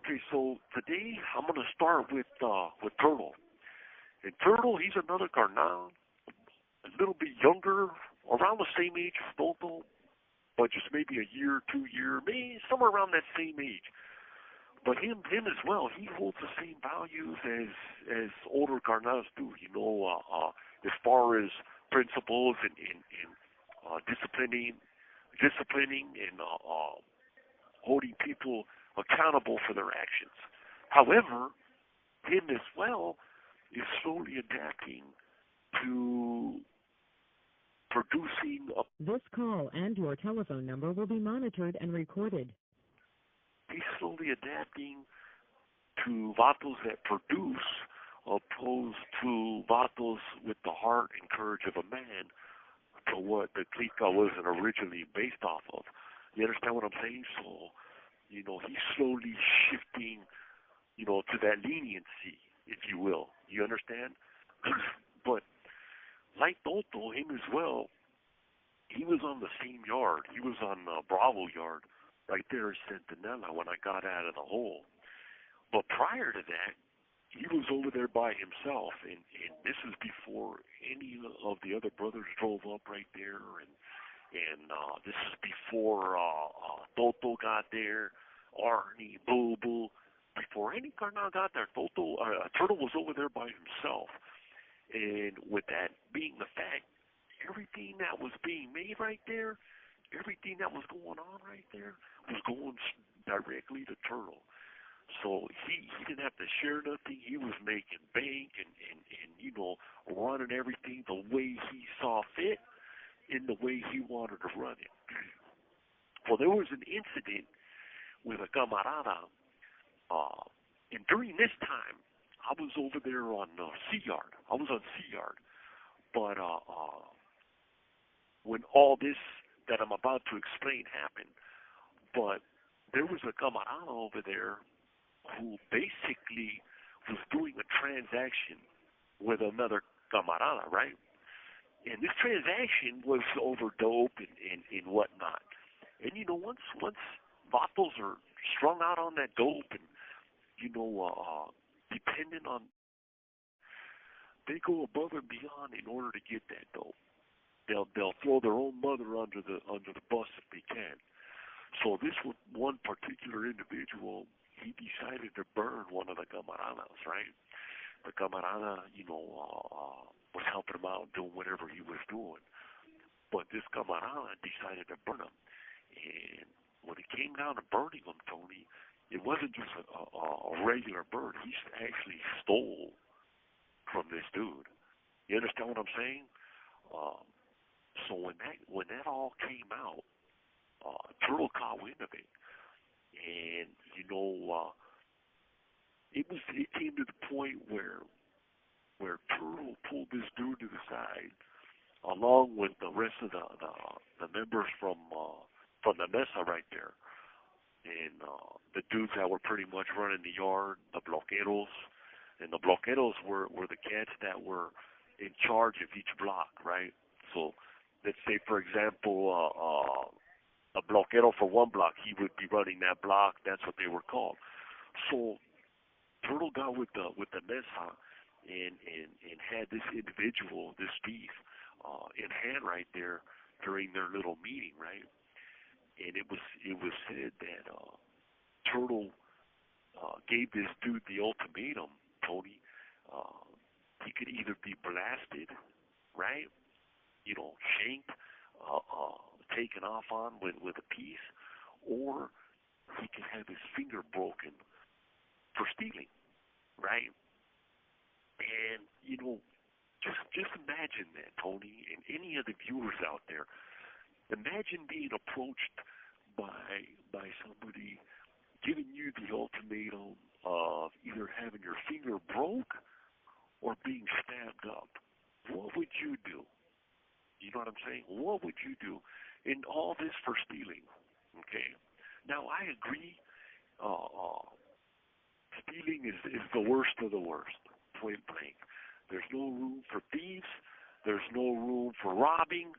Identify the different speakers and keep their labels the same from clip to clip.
Speaker 1: Okay, so today I'm gonna start with Turtle. And Turtle, he's another carnal, a little bit younger, around the same age as Toto, but just maybe a year, 2 year, maybe somewhere around that same age. But him as well. He holds the same values as older carnals do. As far as principles and disciplining and holding people accountable for their actions. However, him as well is slowly adapting to producing a.
Speaker 2: This call and your telephone number will be monitored and recorded.
Speaker 1: He's slowly adapting to vatos that produce, opposed to vatos with the heart and courage of a man, to what the clica wasn't originally based off of. You understand what I'm saying? So, he's slowly shifting, to that leniency, if you will. You understand? But like Toto, him as well, he was on the same yard. He was on Bravo yard, right there in Centinela when I got out of the hole. But prior to that, he was over there by himself, and this is before any of the other brothers drove up right there, and this is before Toto got there, Arnie, Boo Boo. Before any carnal got there, Turtle was over there by himself. And with that being the fact, everything that was being made right there, everything that was going on right there, was going directly to Turtle. So he didn't have to share nothing. He was making bank and running everything the way he saw fit, in the way he wanted to run it. Well, there was an incident with a camarada, and during this time, I was over there on C Yard. I was on C Yard, but when all this that I'm about to explain happened, but there was a camarada over there who basically was doing a transaction with another camarada, right? And this transaction was over dope and whatnot. And once vatos are strung out on that dope and dependent on, they go above and beyond in order to get that dope. They'll throw their own mother under the bus if they can. So this one particular individual, he decided to burn one of the camaradas, right? The camarada, was helping him out, doing whatever he was doing. But this camarada decided to burn him. And when it came down to burning him, Tony, it wasn't just a regular burn. He actually stole from this dude. You understand what I'm saying? So when that all came out, Turtle caught wind of it. And, it came to the point where Turtle pulled this dude to the side, along with the rest of the members from the mesa right there, and the dudes that were pretty much running the yard, the bloqueros, and the bloqueros were the cats that were in charge of each block, right? So let's say, for example, a bloquero for one block, he would be running that block. That's what they were called. So Turtle got with the mesa and had this individual, this thief, in hand right there during their little meeting, right? And it was said that Turtle gave this dude the ultimatum, Tony. He could either be blasted, right? Shanked, taken off on with a piece, or he could have his finger broken for stealing, right? And just imagine that, Tony, and any of the viewers out there. Imagine being approached by somebody giving you the ultimatum of either having your finger broke or being stabbed up. What would you do? You know what I'm saying? What would you do? And all this for stealing, okay? Now, I agree, stealing is the worst of the worst, point blank. There's no room for thieves. There's no room for robbing.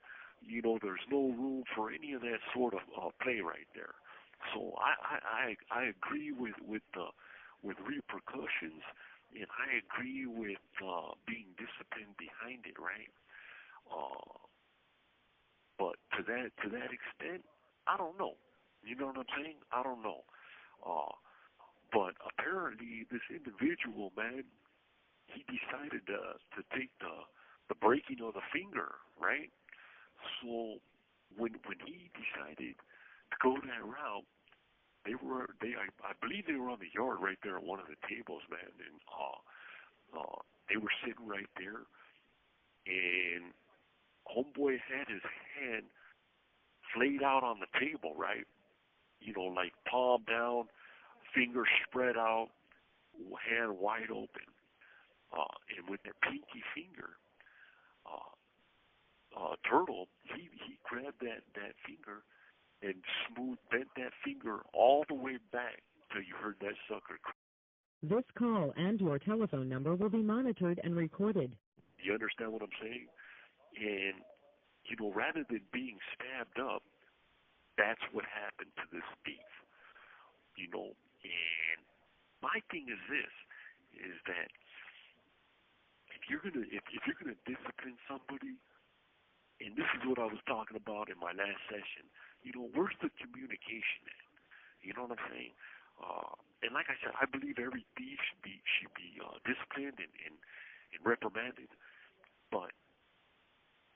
Speaker 1: There's no room for any of that sort of play right there. So I agree with the with repercussions, and I agree with being disciplined behind it, right? Uh, but to that extent, I don't know. You know what I'm saying? I don't know. Uh, but apparently, this individual, man, he decided to take the breaking of the finger, right? So when he decided to go that route, I believe they were on the yard right there at one of the tables, man, and they were sitting right there, and homeboy had his hand flayed out on the table, right? You know, like palm down, fingers spread out, hand wide open, and with that pinky finger, uh, Turtle, he grabbed that finger and bent that finger all the way back till you heard that sucker cry.
Speaker 2: This call and your telephone number will be monitored and recorded.
Speaker 1: You understand what I'm saying? And, you know, rather than being stabbed up, that's what happened to this thief. You know, and my thing is this, is that if you're gonna discipline somebody, and this is what I was talking about in my last session, you know, where's the communication at? You know what I'm saying? And like I said, I believe every thief should be disciplined and reprimanded. But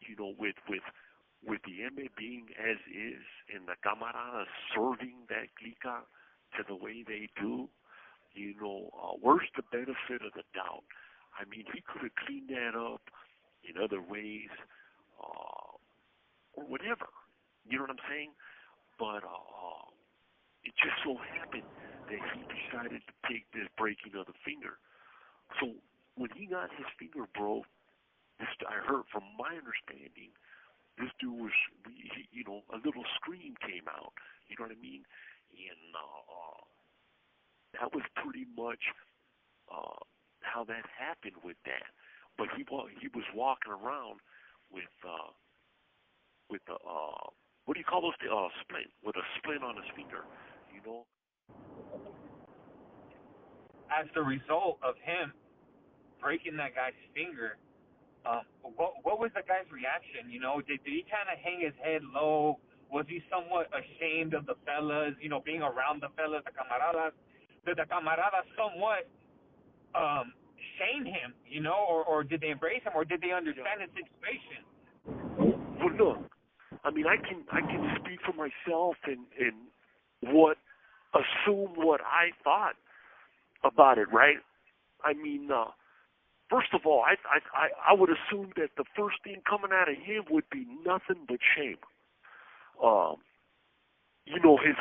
Speaker 1: you know, with the inmate being as is, and the camaradas serving that clica to the way they do, you know, where's the benefit of the doubt? I mean, he could have cleaned that up in other ways, or whatever. You know what I'm saying? But it just so happened that he decided to take this breaking of the finger. So when he got his finger broke, I heard from my understanding, this dude was, you know, a little scream came out. You know what I mean? And that was pretty much how that happened with that. But he was walking around with the what do you call those? Splint, with a splint on his finger. You know.
Speaker 3: As the result of him breaking that guy's finger, what was the guy's reaction? You know, did he kind of hang his head low? Was he somewhat ashamed of the fellas? You know, being around the fellas, the camaradas. Did the camaradas somewhat shame him? You know, or did they embrace him, or did they understand his situation?
Speaker 1: Well, look, I mean, I can speak for myself and assume what I thought about it, right? I mean, first of all, I would assume that the first thing coming out of him would be nothing but shame. You know, his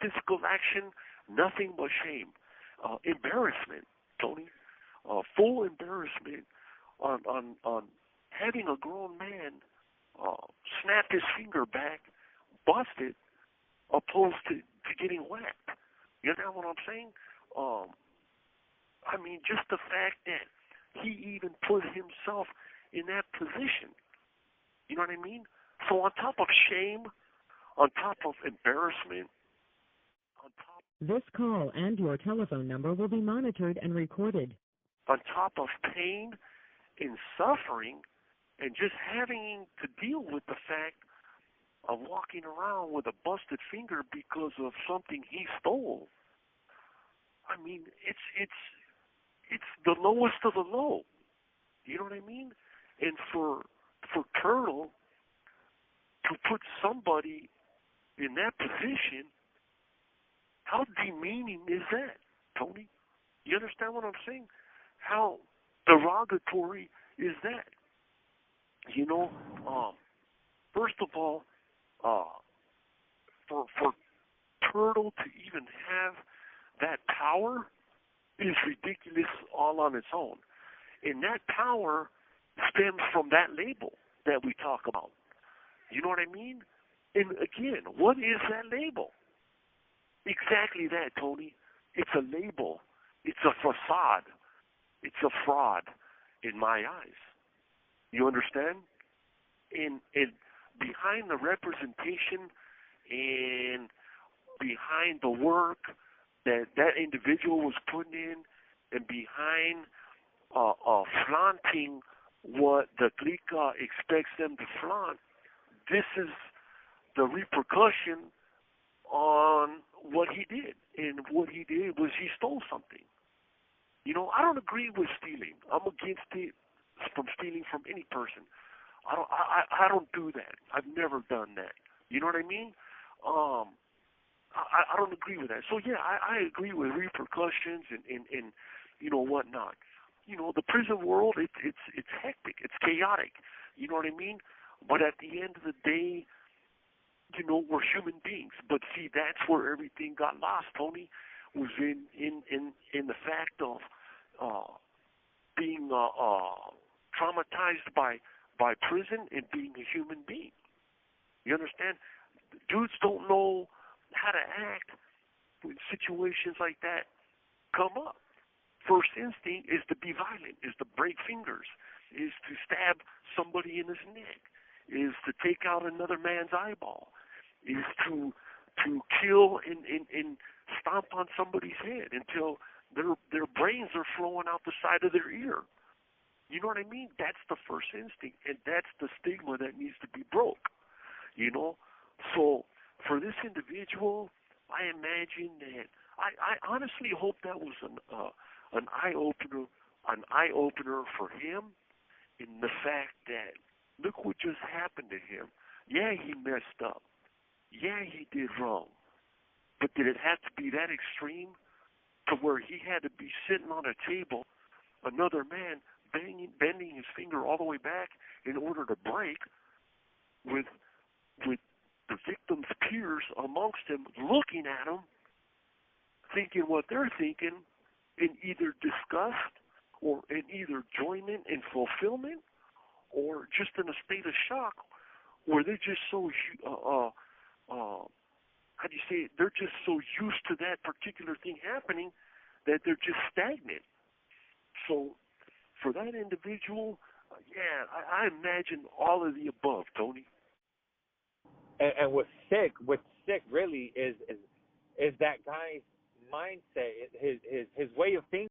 Speaker 1: physical action, nothing but shame, embarrassment, Tony, full embarrassment on having a grown man snap his finger back, busted, opposed to getting whacked. You know what I'm saying? I mean, just the fact that he even put himself in that position. You know what I mean? So on top of shame, on top of embarrassment, on top...
Speaker 2: This call and your telephone number will be monitored and recorded.
Speaker 1: On top of pain and suffering, and just having to deal with the fact of walking around with a busted finger because of something he stole. I mean, it's the lowest of the low. You know what I mean? And for Turtle to put somebody in that position, how demeaning is that, Tony? You understand what I'm saying? How derogatory is that? You know, first of all, for Turtle to even have that power is ridiculous all on its own. And that power stems from that label that we talk about. You know what I mean? And again, what is that label? Exactly that, Tony. It's a label. It's a facade. It's a fraud in my eyes. You understand? And behind the representation and behind the work that that individual was putting in, and behind flaunting what the clica expects them to flaunt, this is the repercussion on what he did. And what he did was he stole something. You know, I don't agree with stealing. I'm against it from stealing from any person. I don't do that. I've never done that. You know what I mean? I don't agree with that. So yeah, I agree with repercussions and you know whatnot. You know, the prison world, it's hectic, it's chaotic. You know what I mean? But at the end of the day, you know, we're human beings. But see, that's where everything got lost, Tony, was in the fact of being traumatized by prison and being a human being. You understand? Dudes don't know how to act when situations like that come up. First instinct is to be violent, is to break fingers, is to stab somebody in his neck, is to take out another man's eyeball, is to kill and stomp on somebody's head until their brains are flowing out the side of their ear. You know what I mean? That's the first instinct, and that's the stigma that needs to be broke. You know? So for this individual, I imagine that I honestly hope that was an eye opener for him, in the fact that look what just happened to him. Yeah, he messed up. Yeah, he did wrong. But did it have to be that extreme to where he had to be sitting on a table, another man bending his finger all the way back in order to break, with the victim's peers amongst him looking at him, thinking what they're thinking, in either disgust or in either enjoyment and fulfillment, or just in a state of shock where they're just so how do you say it? They're just so used to that particular thing happening that they're just stagnant. So for that individual, yeah, I imagine all of the above, Tony.
Speaker 3: And what's sick really is that guy's mindset, his way of thinking.